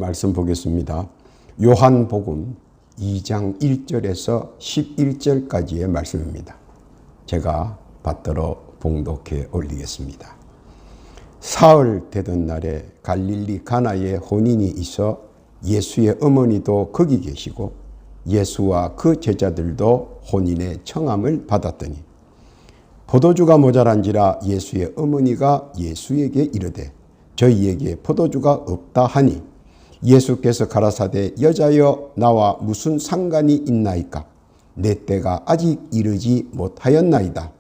말씀 보겠습니다. 요한복음 2장 1절에서 11절까지의 말씀입니다. 제가 받들어 봉독해 올리겠습니다. 사흘 되던 날에 갈릴리 가나에 혼인이 있어 예수의 어머니도 거기 계시고 예수와 그 제자들도 혼인의 청함을 받았더니 포도주가 모자란지라 예수의 어머니가 예수에게 이르되 저희에게 포도주가 없다 하니 예수께서 가라사대 여자여 나와 무슨 상관이 있나이까 내 때가 아직 이르지 못하였나이다.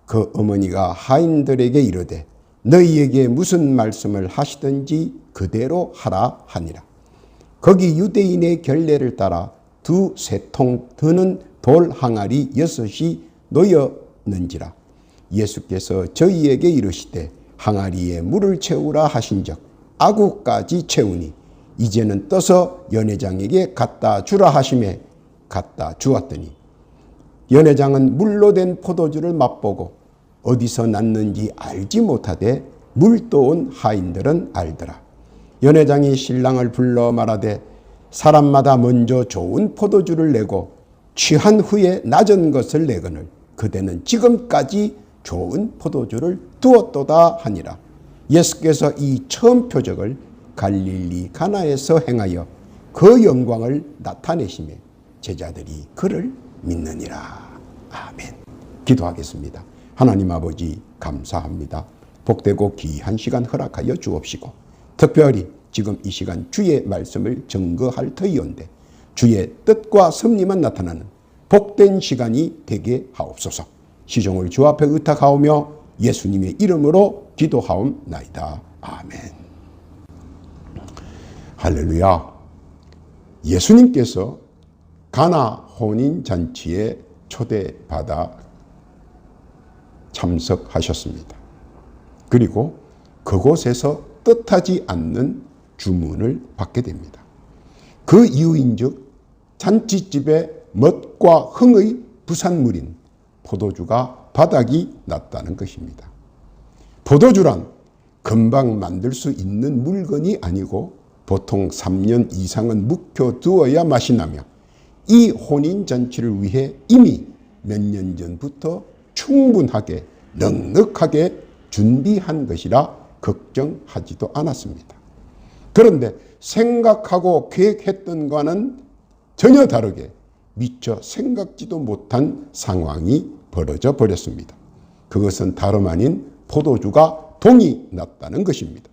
그 어머니가 하인들에게 이르되 너희에게 무슨 말씀을 하시든지 그대로 하라 하니라. 거기 유대인의 결례를 따라 두세 통 드는 돌 항아리 6이 놓였는지라. 예수께서 저희에게 이르시되 항아리에 물을 채우라 하신즉 아구까지 채우니 이제는 떠서 연회장에게 갖다 주라 하심에 갖다 주었더니 연회장은 물로 된 포도주를 맛보고 어디서 났는지 알지 못하되 물 떠온 하인들은 알더라. 연회장이 신랑을 불러 말하되 사람마다 먼저 좋은 포도주를 내고 취한 후에 낮은 것을 내거늘 그대는 지금까지 좋은 포도주를 두었도다 하니라. 예수께서 이 처음 표적을 갈릴리 가나에서 행하여 그 영광을 나타내시며 제자들이 그를 믿느니라. 아멘. 기도하겠습니다. 하나님 아버지 감사합니다. 복되고 귀한 시간 허락하여 주옵시고 특별히 지금 이 시간 주의 말씀을 증거할 터이온데 주의 뜻과 섭리만 나타나는 복된 시간이 되게 하옵소서. 시종을 주 앞에 의탁하오며 예수님의 이름으로 기도하옵나이다. 아멘. 할렐루야. 예수님께서 가나 혼인잔치에 초대받아 참석하셨습니다. 그리고 그곳에서 뜻하지 않는 주문을 받게 됩니다. 그 이유인즉 잔치집에 멋과 흥의 부산물인 포도주가 바닥이 났다는 것입니다. 포도주란 금방 만들 수 있는 물건이 아니고 보통 3년 이상은 묵혀두어야 맛이 나며 이 혼인잔치를 위해 이미 몇 년 전부터 충분하게 넉넉하게 준비한 것이라 걱정하지도 않았습니다. 그런데 생각하고 계획했던 것과는 전혀 다르게 미처 생각지도 못한 상황이 벌어져 버렸습니다. 그것은 다름 아닌 포도주가 동이 났다는 것입니다.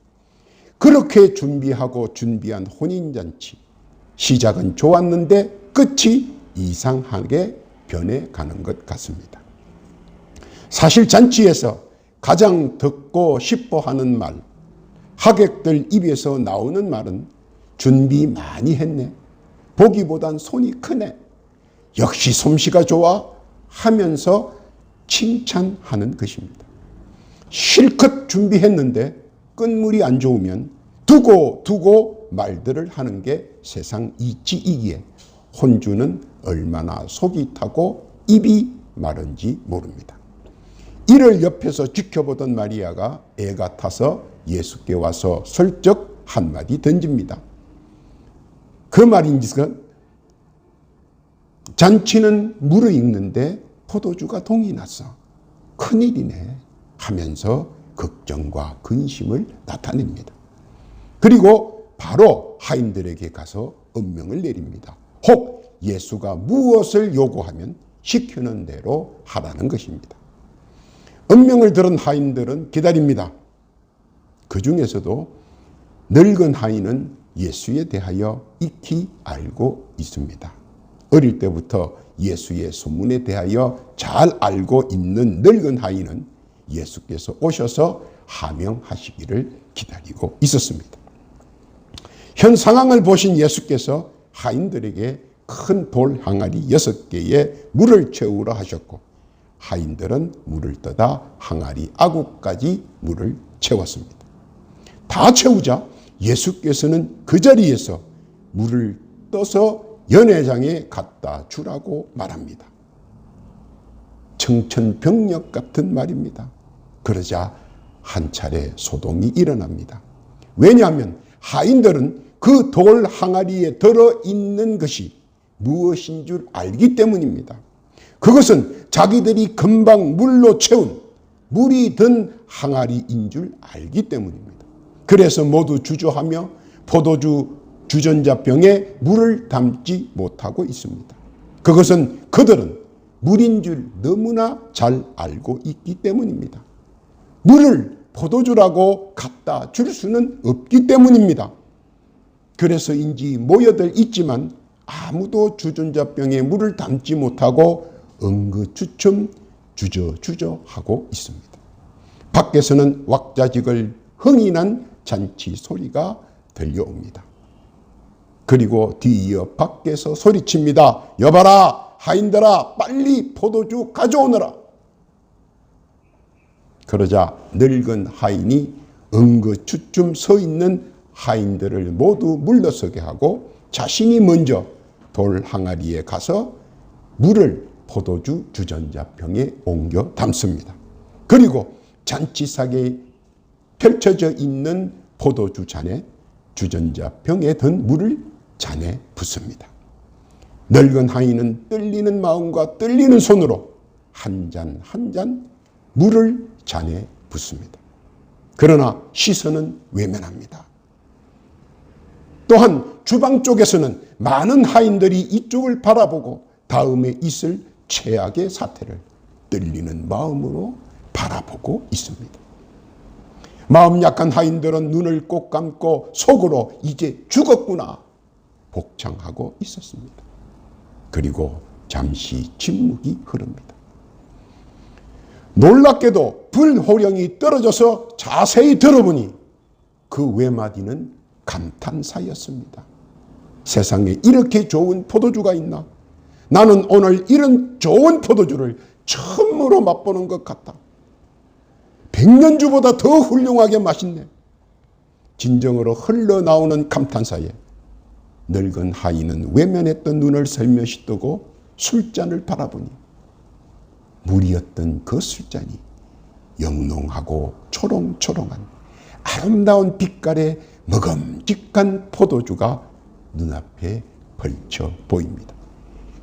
그렇게 준비한 혼인잔치, 시작은 좋았는데 끝이 이상하게 변해가는 것 같습니다. 사실 잔치에서 가장 듣고 싶어하는 말, 하객들 입에서 나오는 말은 준비 많이 했네, 보기보단 손이 크네, 역시 솜씨가 좋아 하면서 칭찬하는 것입니다. 실컷 준비했는데 끝물이 안 좋으면 두고 말들을 하는 게 세상 이치이기에 혼주는 얼마나 속이 타고 입이 마른지 모릅니다. 이를 옆에서 지켜보던 마리아가 애가 타서 예수께 와서 슬쩍 한마디 던집니다. 그 말인즉슨 잔치는 무르익는데 포도주가 동이 났어. 큰일이네 하면서 걱정과 근심을 나타냅니다. 그리고 바로 하인들에게 가서 엄명을 내립니다. 혹 예수가 무엇을 요구하면 시키는 대로 하라는 것입니다. 엄명을 들은 하인들은 기다립니다. 그 중에서도 늙은 하인은 예수에 대하여 익히 알고 있습니다. 어릴 때부터 예수의 소문에 대하여 잘 알고 있는 늙은 하인은 예수께서 오셔서 하명하시기를 기다리고 있었습니다. 현 상황을 보신 예수께서 하인들에게 큰 돌 항아리 6개에 물을 채우라 하셨고 하인들은 물을 떠다 항아리 아구까지 물을 채웠습니다. 다 채우자 예수께서는 그 자리에서 물을 떠서 연회장에 갖다 주라고 말합니다. 청천벽력 같은 말입니다. 그러자 한 차례 소동이 일어납니다. 왜냐하면 하인들은 그 돌 항아리에 들어있는 것이 무엇인 줄 알기 때문입니다. 그것은 자기들이 금방 물로 채운 물이 든 항아리인 줄 알기 때문입니다. 그래서 모두 주저하며 포도주 주전자병에 물을 담지 못하고 있습니다. 그것은 그들은 물인 줄 너무나 잘 알고 있기 때문입니다. 물을 포도주라고 갖다 줄 수는 없기 때문입니다. 그래서인지 모여들 있지만 아무도 주전자병에 물을 담지 못하고 엉거주춤 주저주저 하고 있습니다. 밖에서는 왁자지껄 흥이 난 잔치 소리가 들려옵니다. 그리고 뒤이어 밖에서 소리칩니다. 여봐라, 하인들아, 빨리 포도주 가져오너라. 그러자 늙은 하인이 엉거주춤 서 있는 하인들을 모두 물러서게 하고 자신이 먼저 돌 항아리에 가서 물을 포도주 주전자병에 옮겨 담습니다. 그리고 잔치상에 펼쳐져 있는 포도주 잔에 주전자병에 든 물을 잔에 붓습니다. 늙은 하인은 떨리는 마음과 떨리는 손으로 한 잔 한 잔 물을 잔에 붓습니다. 그러나 시선은 외면합니다. 또한 주방 쪽에서는 많은 하인들이 이쪽을 바라보고 다음에 있을 최악의 사태를 떨리는 마음으로 바라보고 있습니다. 마음 약한 하인들은 눈을 꼭 감고 속으로 이제 죽었구나 복창하고 있었습니다. 그리고 잠시 침묵이 흐릅니다. 놀랍게도 불호령이 떨어져서 자세히 들어보니 그 외마디는 감탄사였습니다. 세상에 이렇게 좋은 포도주가 있나? 나는 오늘 이런 좋은 포도주를 처음으로 맛보는 것 같다. 백년주보다 더 훌륭하게 맛있네. 진정으로 흘러나오는 감탄사에 늙은 하인은 외면했던 눈을 살며시 뜨고 술잔을 바라보니 물이었던 그 술잔이 영롱하고 초롱초롱한 아름다운 빛깔의 먹음직한 포도주가 눈앞에 펼쳐 보입니다.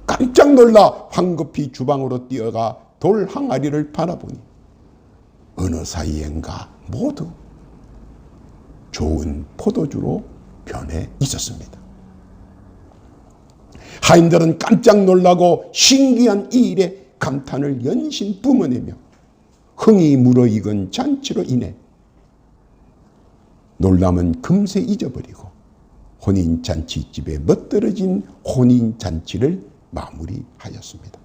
깜짝 놀라 황급히 주방으로 뛰어가 돌 항아리를 바라보니 어느 사이엔가 모두 좋은 포도주로 변해 있었습니다. 하인들은 깜짝 놀라고 신기한 이 일에 감탄을 연신 뿜어내며 흥이 무르익은 잔치로 인해 놀람은 금세 잊어버리고 혼인잔치집에 멋들어진 혼인잔치를 마무리하였습니다.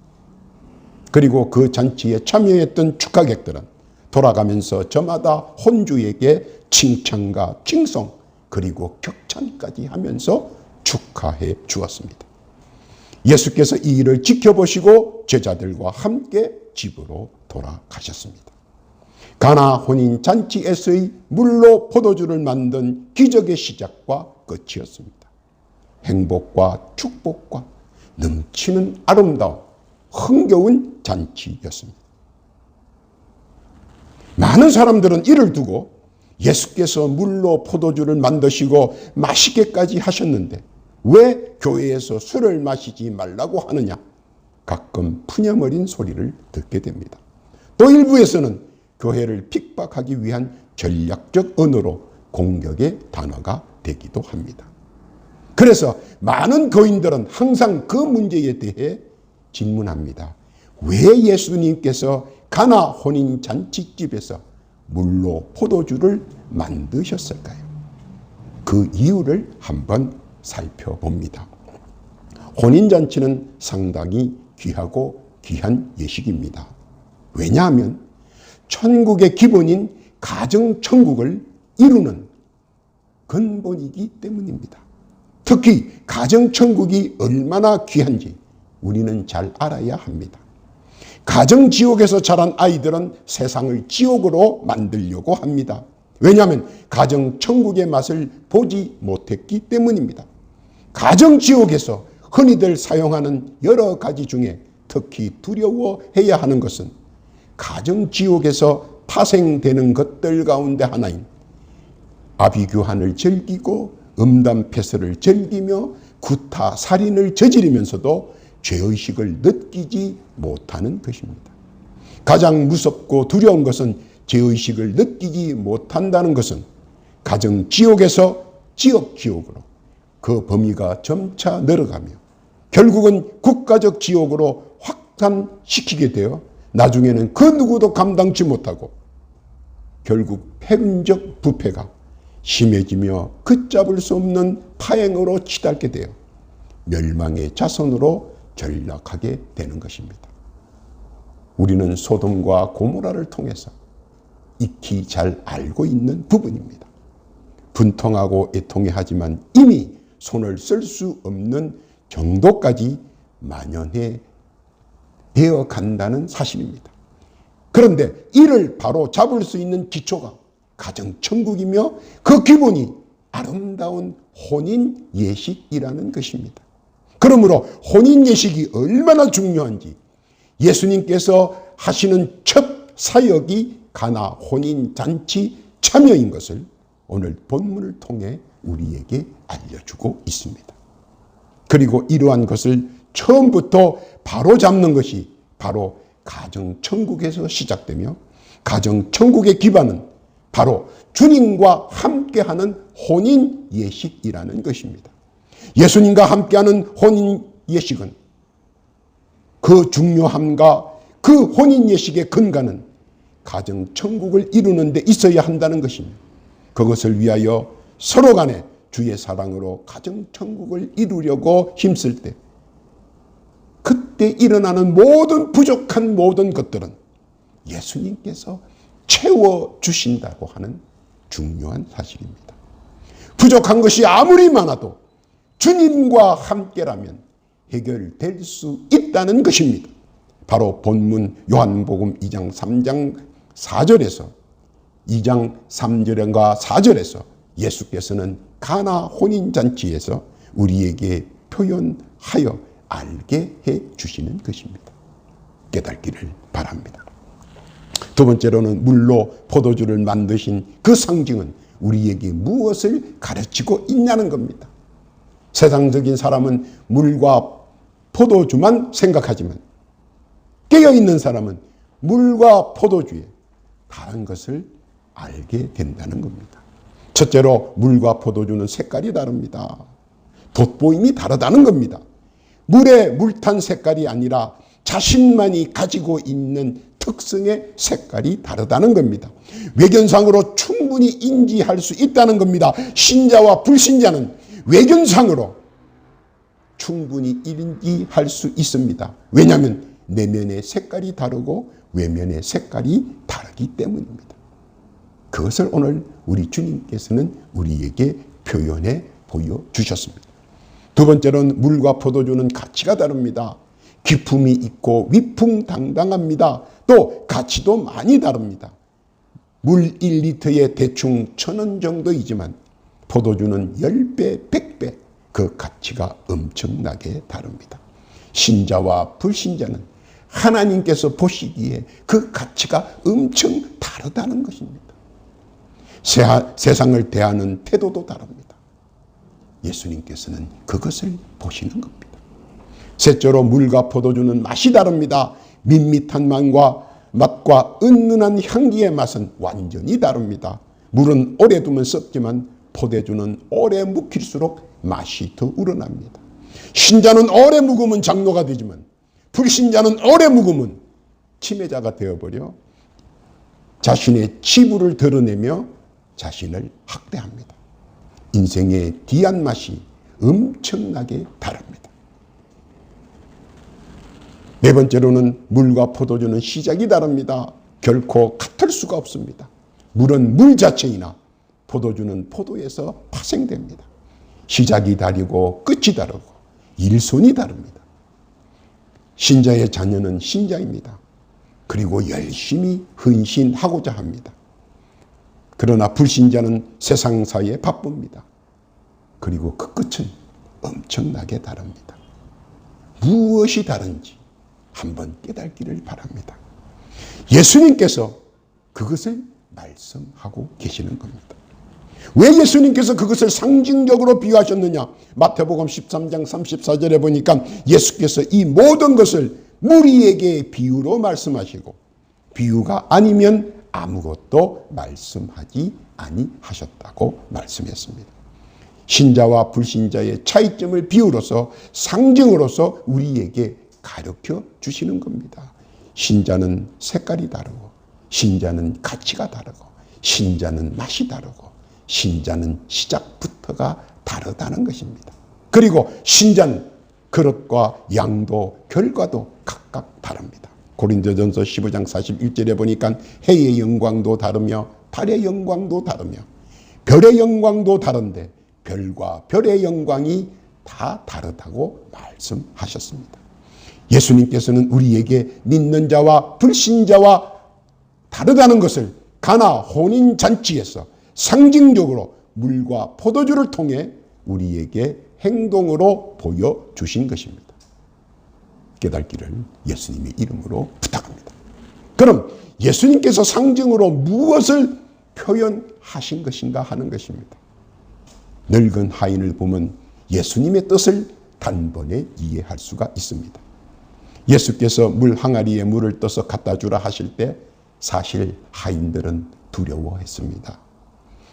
그리고 그 잔치에 참여했던 축하객들은 돌아가면서 저마다 혼주에게 칭찬과 칭송 그리고 격찬까지 하면서 축하해 주었습니다. 예수께서 이 일을 지켜보시고 제자들과 함께 집으로 돌아가셨습니다. 가나 혼인잔치에서의 물로 포도주를 만든 기적의 시작과 끝이었습니다. 행복과 축복과 넘치는 아름다운 흥겨운 잔치였습니다. 많은 사람들은 이를 두고 예수께서 물로 포도주를 만드시고 마시게까지 하셨는데 왜 교회에서 술을 마시지 말라고 하느냐? 가끔 푸념어린 소리를 듣게 됩니다. 또 일부에서는 교회를 핍박하기 위한 전략적 언어로 공격의 단어가 되기도 합니다. 그래서 많은 교인들은 항상 그 문제에 대해 질문합니다. 왜 예수님께서 가나 혼인잔치집에서 물로 포도주를 만드셨을까요? 그 이유를 한번 살펴봅니다. 혼인잔치는 상당히 귀하고 귀한 예식입니다. 왜냐하면 천국의 기본인 가정천국을 이루는 근본이기 때문입니다. 특히 가정천국이 얼마나 귀한지 우리는 잘 알아야 합니다. 가정지옥에서 자란 아이들은 세상을 지옥으로 만들려고 합니다. 왜냐하면 가정천국의 맛을 보지 못했기 때문입니다. 가정지옥에서 흔히들 사용하는 여러 가지 중에 특히 두려워해야 하는 것은 가정지옥에서 파생되는 것들 가운데 하나인 아비규환을 즐기고 음담패설을 즐기며 구타 살인을 저지르면서도 죄의식을 느끼지 못하는 것입니다. 가장 무섭고 두려운 것은 죄의식을 느끼지 못한다는 것은 가정 지옥에서 지역 지옥으로 그 범위가 점차 늘어가며 결국은 국가적 지옥으로 확산시키게 되어 나중에는 그 누구도 감당치 못하고 결국 폐륜적 부패가 심해지며 걷잡을 수 없는 파행으로 치닫게 되어 멸망의 자손으로 전락하게 되는 것입니다. 우리는 소돔과 고모라를 통해서 익히 잘 알고 있는 부분입니다. 분통하고 애통해하지만 이미 손을 쓸 수 없는 정도까지 만연해 되어 간다는 사실입니다. 그런데 이를 바로 잡을 수 있는 기초가 가정천국이며 그 기본이 아름다운 혼인 예식이라는 것입니다. 그러므로 혼인 예식이 얼마나 중요한지 예수님께서 하시는 첫 사역이 가나 혼인 잔치 참여인 것을 오늘 본문을 통해 우리에게 알려주고 있습니다. 그리고 이러한 것을 처음부터 바로 잡는 것이 바로 가정천국에서 시작되며 가정천국의 기반은 바로 주님과 함께하는 혼인 예식이라는 것입니다. 예수님과 함께하는 혼인 예식은 그 중요함과 그 혼인 예식의 근간은 가정천국을 이루는 데 있어야 한다는 것입니다. 그것을 위하여 서로 간에 주의 사랑으로 가정천국을 이루려고 힘쓸 때 그때 일어나는 모든 부족한 모든 것들은 예수님께서 채워주신다고 하는 중요한 사실입니다. 부족한 것이 아무리 많아도 주님과 함께라면 해결될 수 있다는 것입니다. 바로 본문 요한복음 2장 3장 4절에서 2장 3절과 4절에서 예수께서는 가나 혼인잔치에서 우리에게 표현하여 알게 해 주시는 것입니다. 깨닫기를 바랍니다. 두 번째로는 물로 포도주를 만드신 그 상징은 우리에게 무엇을 가르치고 있냐는 겁니다. 세상적인 사람은 물과 포도주만 생각하지만 깨어있는 사람은 물과 포도주에 다른 것을 알게 된다는 겁니다. 첫째로 물과 포도주는 색깔이 다릅니다. 돋보임이 다르다는 겁니다. 물의 물탄 색깔이 아니라 자신만이 가지고 있는 특성의 색깔이 다르다는 겁니다. 외견상으로 충분히 인지할 수 있다는 겁니다. 신자와 불신자는 외견상으로 충분히 인지할 수 있습니다. 왜냐하면 내면의 색깔이 다르고 외면의 색깔이 다르기 때문입니다. 그것을 오늘 우리 주님께서는 우리에게 표현해 보여주셨습니다. 두 번째로는 물과 포도주는 가치가 다릅니다. 기품이 있고 위풍당당합니다. 또 가치도 많이 다릅니다. 물 1리터에 대충 1,000원 정도이지만 포도주는 10배, 100배 그 가치가 엄청나게 다릅니다. 신자와 불신자는 하나님께서 보시기에 그 가치가 엄청 다르다는 것입니다. 세상을 대하는 태도도 다릅니다. 예수님께서는 그것을 보시는 겁니다. 셋째로 물과 포도주는 맛이 다릅니다. 밋밋한 맛과 은은한 향기의 맛은 완전히 다릅니다. 물은 오래 두면 썩지만 포도주는 오래 묵힐수록 맛이 더 우러납니다. 신자는 오래 묵으면 장로가 되지만 불신자는 오래 묵으면 치매자가 되어버려 자신의 치부를 드러내며 자신을 학대합니다. 인생의 뒤한 맛이 엄청나게 다릅니다. 네 번째로는 물과 포도주는 시작이 다릅니다. 결코 같을 수가 없습니다. 물은 물 자체이나 포도주는 포도에서 파생됩니다. 시작이 다르고 끝이 다르고 일손이 다릅니다. 신자의 자녀는 신자입니다. 그리고 열심히 헌신하고자 합니다. 그러나 불신자는 세상사에 바쁩니다. 그리고 그 끝은 엄청나게 다릅니다. 무엇이 다른지 한번 깨닫기를 바랍니다. 예수님께서 그것을 말씀하고 계시는 겁니다. 왜 예수님께서 그것을 상징적으로 비유하셨느냐? 마태복음 13장 34절에 보니까 예수께서 이 모든 것을 무리에게 비유로 말씀하시고 비유가 아니면 아무것도 말씀하지 아니하셨다고 말씀했습니다. 신자와 불신자의 차이점을 비유로서 상징으로서 우리에게 가르쳐 주시는 겁니다. 신자는 색깔이 다르고 신자는 가치가 다르고 신자는 맛이 다르고 신자는 시작부터가 다르다는 것입니다. 그리고 신자는 그릇과 양도 결과도 각각 다릅니다. 고린도전서 15장 41절에 보니까 해의 영광도 다르며 달의 영광도 다르며 별의 영광도 다른데 별과 별의 영광이 다 다르다고 말씀하셨습니다. 예수님께서는 우리에게 믿는 자와 불신자와 다르다는 것을 가나 혼인잔치에서 상징적으로 물과 포도주를 통해 우리에게 행동으로 보여주신 것입니다. 깨닫기를 예수님의 이름으로 부탁합니다. 그럼 예수님께서 상징으로 무엇을 표현하신 것인가 하는 것입니다. 늙은 하인을 보면 예수님의 뜻을 단번에 이해할 수가 있습니다. 예수께서 물 항아리에 물을 떠서 갖다 주라 하실 때 사실 하인들은 두려워했습니다.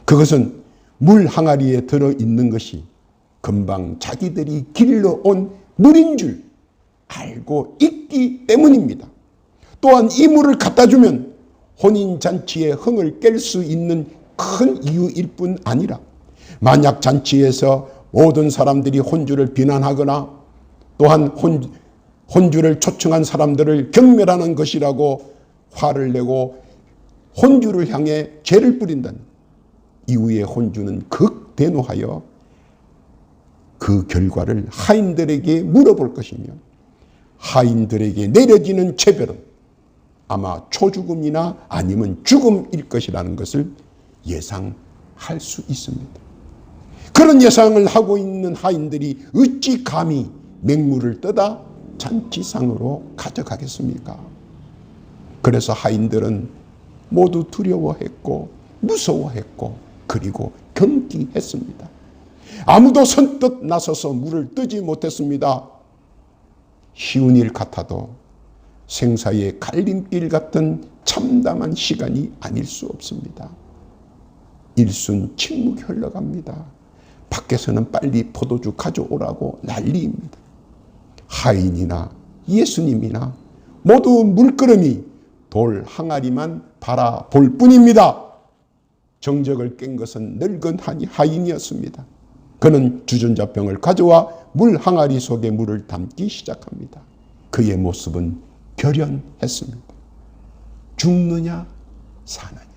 그것은 물 항아리에 들어있는 것이 금방 자기들이 길러온 물인 줄 알고 있기 때문입니다. 또한 이 물을 갖다 주면 혼인잔치의 흥을 깰 수 있는 큰 이유일 뿐 아니라 만약 잔치에서 모든 사람들이 혼주를 비난하거나 또한 혼주를 초청한 사람들을 경멸하는 것이라고 화를 내고 혼주를 향해 죄를 뿌린다는 이후에 혼주는 극대노하여 그 결과를 하인들에게 물어볼 것이며 하인들에게 내려지는 죄별은 아마 초죽음이나 아니면 죽음일 것이라는 것을 예상할 수 있습니다. 그런 예상을 하고 있는 하인들이 어찌 감히 맹물을 떠다 잔치상으로 가져가겠습니까? 그래서 하인들은 모두 두려워했고 무서워했고 그리고 경기했습니다. 아무도 선뜻 나서서 물을 뜨지 못했습니다. 쉬운 일 같아도 생사의 갈림길 같은 참담한 시간이 아닐 수 없습니다. 일순 침묵이 흘러갑니다. 밖에서는 빨리 포도주 가져오라고 난리입니다. 하인이나 예수님이나 모두 물끄러미 돌 항아리만 바라볼 뿐입니다. 정적을 깬 것은 늙은 하인이었습니다. 그는 주전자병을 가져와 물 항아리 속에 물을 담기 시작합니다. 그의 모습은 결연했습니다. 죽느냐 사느냐.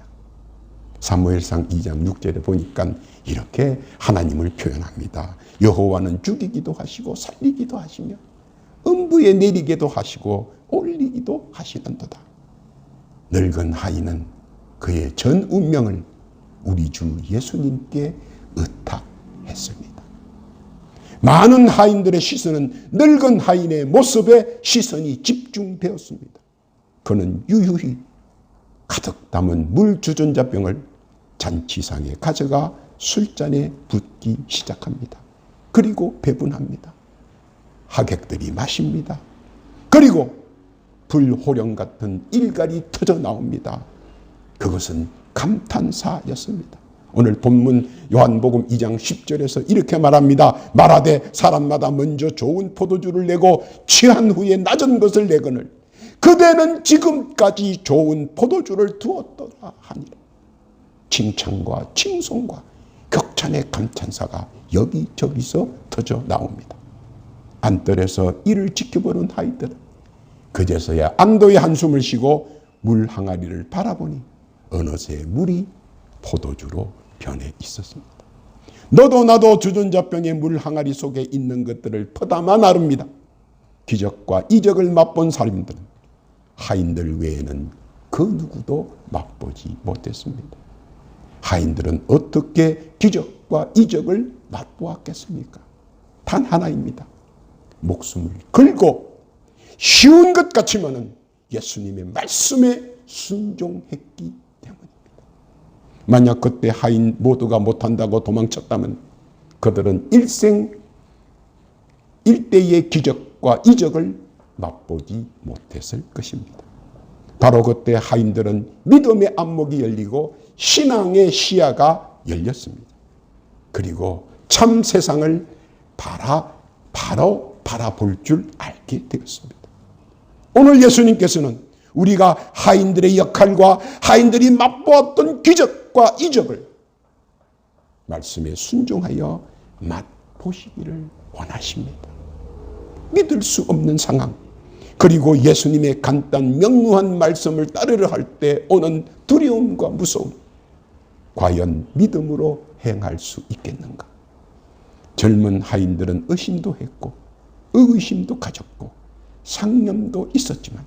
사무엘상 2장 6절에 보니까 이렇게 하나님을 표현합니다. 여호와는 죽이기도 하시고 살리기도 하시며 음부에 내리기도 하시고 올리기도 하시는도다. 늙은 하인은 그의 전 운명을 우리 주 예수님께 의탁했습니다. 많은 하인들의 시선은 늙은 하인의 모습에 시선이 집중되었습니다. 그는 유유히 가득 담은 물 주전자병을 잔치상에 가져가 술잔에 붓기 시작합니다. 그리고 배분합니다. 하객들이 마십니다. 그리고 불호령 같은 일갈이 터져 나옵니다. 그것은 감탄사였습니다. 오늘 본문 요한복음 2장 10절에서 이렇게 말합니다. 말하되 사람마다 먼저 좋은 포도주를 내고 취한 후에 낮은 것을 내거늘 그대는 지금까지 좋은 포도주를 두었더라 하니라. 칭찬과 칭송과 격찬의 감탄사가 여기저기서 터져 나옵니다. 안뜰에서 이를 지켜보는 하인들은 그제서야 안도의 한숨을 쉬고 물 항아리를 바라보니 어느새 물이 포도주로 변해 있었습니다. 너도 나도 주전자병의 물 항아리 속에 있는 것들을 퍼담아 나릅니다. 기적과 이적을 맛본 사람들은 하인들 외에는 그 누구도 맛보지 못했습니다. 하인들은 어떻게 기적과 이적을 맛보았겠습니까? 단 하나입니다. 목숨을 걸고 쉬운 것 같지만은 예수님의 말씀에 순종했기 때문입니다. 만약 그때 하인 모두가 못한다고 도망쳤다면 그들은 일생 일대의 기적과 이적을 맛보지 못했을 것입니다. 바로 그때 하인들은 믿음의 안목이 열리고 신앙의 시야가 열렸습니다. 그리고 참 세상을 바로 바라볼 줄 알게 되었습니다. 오늘 예수님께서는 우리가 하인들의 역할과 하인들이 맛보았던 기적과 이적을 말씀에 순종하여 맛보시기를 원하십니다. 믿을 수 없는 상황, 그리고 예수님의 간단 명료한 말씀을 따르려 할 때 오는 두려움과 무서움, 과연 믿음으로 행할 수 있겠는가? 젊은 하인들은 의심도 했고 의심도 가졌고 상념도 있었지만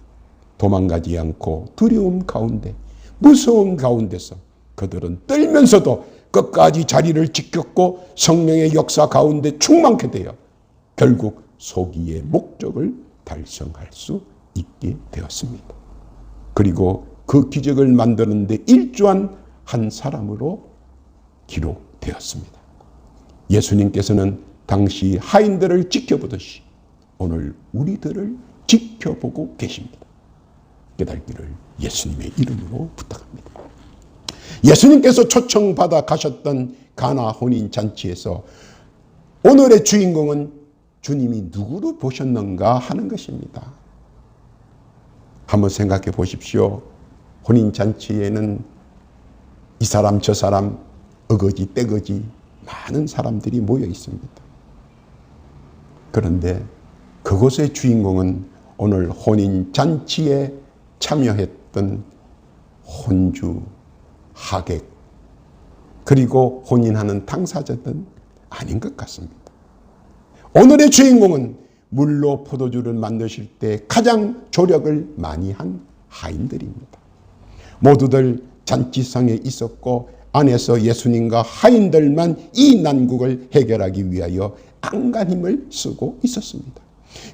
도망가지 않고 두려움 가운데, 무서움 가운데서 그들은 떨면서도 끝까지 자리를 지켰고 성령의 역사 가운데 충만케 되어 결국 소기의 목적을 달성할 수 있게 되었습니다. 그리고 그 기적을 만드는데 일조한 한 사람으로 기록되었습니다. 예수님께서는 당시 하인들을 지켜보듯이 오늘 우리들을 지켜보고 계십니다. 깨닫기를 예수님의 이름으로 부탁합니다. 예수님께서 초청받아 가셨던 가나 혼인잔치에서 오늘의 주인공은 주님이 누구로 보셨는가 하는 것입니다. 한번 생각해 보십시오. 혼인잔치에는 이 사람 저 사람 어거지 떼거지 많은 사람들이 모여 있습니다. 그런데 그곳의 주인공은 오늘 혼인잔치에 참여했던 혼주, 하객, 그리고 혼인하는 당사자들은 아닌 것 같습니다. 오늘의 주인공은 물로 포도주를 만드실 때 가장 조력을 많이 한 하인들입니다. 모두들 잔치상에 있었고 안에서 예수님과 하인들만 이 난국을 해결하기 위하여 안간힘을 쓰고 있었습니다.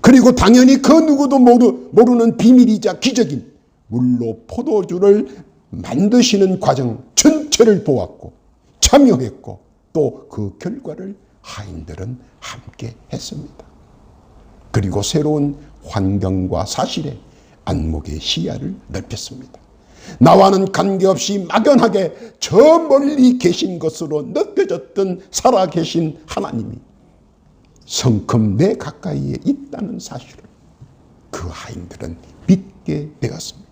그리고 당연히 그 누구도 모르는 비밀이자 기적인 물로 포도주를 만드시는 과정 전체를 보았고 참여했고 또 그 결과를 하인들은 함께 했습니다. 그리고 새로운 환경과 사실에 안목의 시야를 넓혔습니다. 나와는 관계없이 막연하게 저 멀리 계신 것으로 느껴졌던 살아계신 하나님이 성큼 내 가까이에 있다는 사실을 그 하인들은 믿게 되었습니다.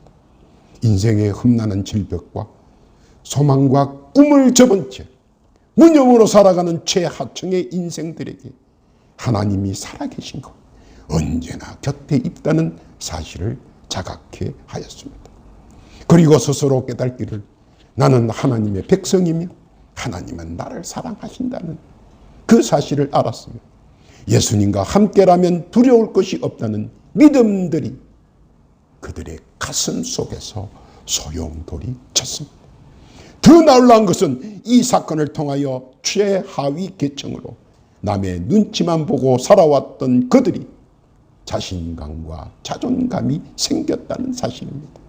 인생의 흠나는 질벽과 소망과 꿈을 접은 채 무념으로 살아가는 최하층의 인생들에게 하나님이 살아계신 것, 언제나 곁에 있다는 사실을 자각해 하였습니다. 그리고 스스로 깨닫기를 나는 하나님의 백성이며 하나님은 나를 사랑하신다는 그 사실을 알았으며 예수님과 함께라면 두려울 것이 없다는 믿음들이 그들의 가슴 속에서 소용돌이 쳤습니다. 더 놀라운 것은 이 사건을 통하여 최하위 계층으로 남의 눈치만 보고 살아왔던 그들이 자신감과 자존감이 생겼다는 사실입니다.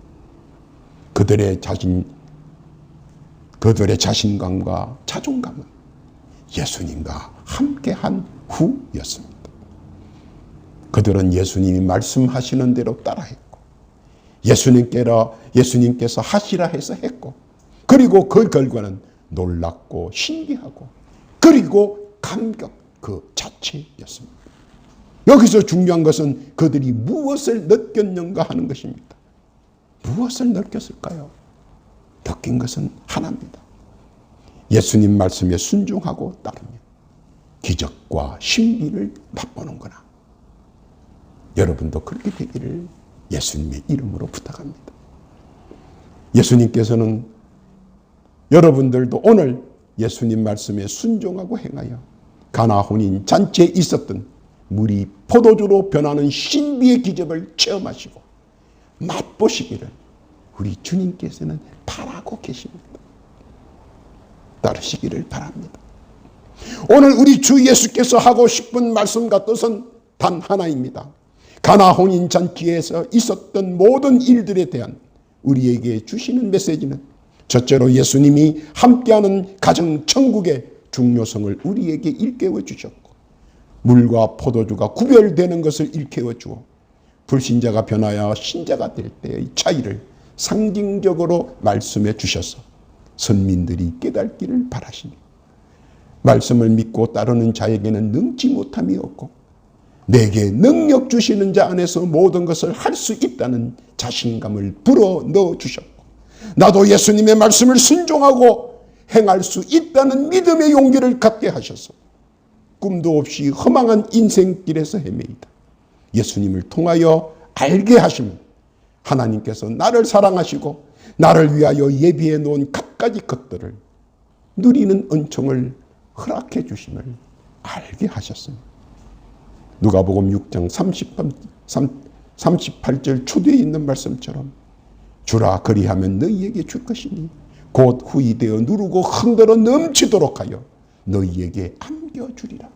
그들의 자신감과 자존감은 예수님과 함께한 후였습니다. 그들은 예수님이 말씀하시는 대로 따라했고 예수님께서 하시라 해서 했고 그리고 그 결과는 놀랍고 신기하고 그리고 감격 그 자체였습니다. 여기서 중요한 것은 그들이 무엇을 느꼈는가 하는 것입니다. 무엇을 느꼈을까요? 느낀 것은 하나입니다. 예수님 말씀에 순종하고 따르며 기적과 신비를 맛보는 거나 여러분도 그렇게 되기를 예수님의 이름으로 부탁합니다. 예수님께서는 여러분들도 오늘 예수님 말씀에 순종하고 행하여 가나 혼인 잔치에 있었던 물이 포도주로 변하는 신비의 기적을 체험하시고 맛보시기를 우리 주님께서는 바라고 계십니다. 따르시기를 바랍니다. 오늘 우리 주 예수께서 하고 싶은 말씀과 뜻은 단 하나입니다. 가나 혼인 잔치에서 있었던 모든 일들에 대한 우리에게 주시는 메시지는 첫째로 예수님이 함께하는 가정 천국의 중요성을 우리에게 일깨워 주셨고, 물과 포도주가 구별되는 것을 일깨워 주어 불신자가 변하여 신자가 될 때의 차이를 상징적으로 말씀해 주셔서 선민들이 깨닫기를 바라시니, 말씀을 믿고 따르는 자에게는 능치 못함이 없고 내게 능력 주시는 자 안에서 모든 것을 할 수 있다는 자신감을 불어넣어 주셨고, 나도 예수님의 말씀을 순종하고 행할 수 있다는 믿음의 용기를 갖게 하셔서 꿈도 없이 허망한 인생길에서 헤매이다 예수님을 통하여 알게 하시면 하나님께서 나를 사랑하시고 나를 위하여 예비해 놓은 갖가지 것들을 누리는 은총을 허락해 주심을 알게 하셨습니다. 누가복음 6장 38절 초대에 있는 말씀처럼 주라 그리하면 너희에게 줄 것이니 곧 후이되어 누르고 흔들어 넘치도록 하여 너희에게 안겨주리라.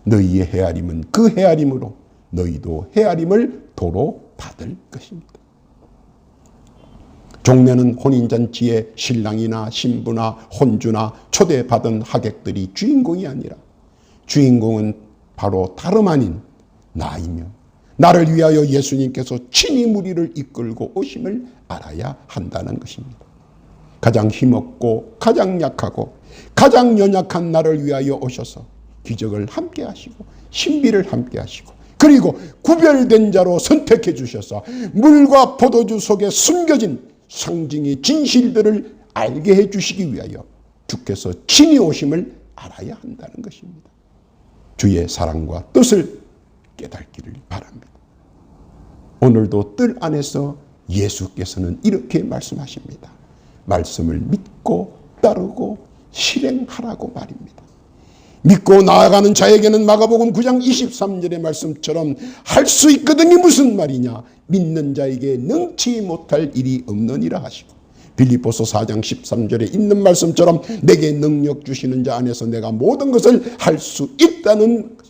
너희의 헤아림은 그 헤아림으로 너희도 헤아림을 도로 받을 것입니다. 종례는 혼인잔치의 신랑이나 신부나 혼주나 초대받은 하객들이 주인공이 아니라 주인공은 바로 다름 아닌 나이며 나를 위하여 예수님께서 친히 무리를 이끌고 오심을 알아야 한다는 것입니다. 가장 힘없고 가장 약하고 가장 연약한 나를 위하여 오셔서 기적을 함께 하시고 신비를 함께 하시고 그리고 구별된 자로 선택해 주셔서 물과 포도주 속에 숨겨진 상징의 진실들을 알게 해 주시기 위하여 주께서 친히 오심을 알아야 한다는 것입니다. 주의 사랑과 뜻을 깨닫기를 바랍니다. 오늘도 뜰 안에서 예수께서는 이렇게 말씀하십니다. 말씀을 믿고 따르고 실행하라고 말입니다. 믿고 나아가는 자에게는 마가복음 9장 23절의 말씀처럼 할 수 있거든이 무슨 말이냐, 믿는 자에게 능치 못할 일이 없느니라 하시고, 빌립보서 4장 13절에 있는 말씀처럼 내게 능력 주시는 자 안에서 내가 모든 것을 할 수 있다는 것.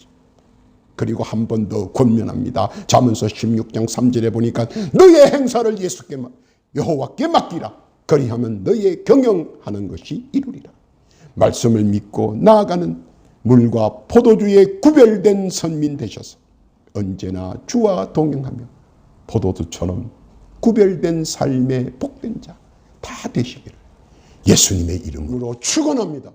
그리고 한 번 더 권면합니다. 잠언서 16장 3절에 보니까 너의 행사를 예수께 여호와께 맡기라. 그리하면 너의 경영하는 것이 이루리라. 말씀을 믿고 나아가는 물과 포도주에 구별된 선민 되셔서 언제나 주와 동행하며 포도주처럼 구별된 삶의 복된 자 다 되시기를 예수님의 이름으로 축원합니다.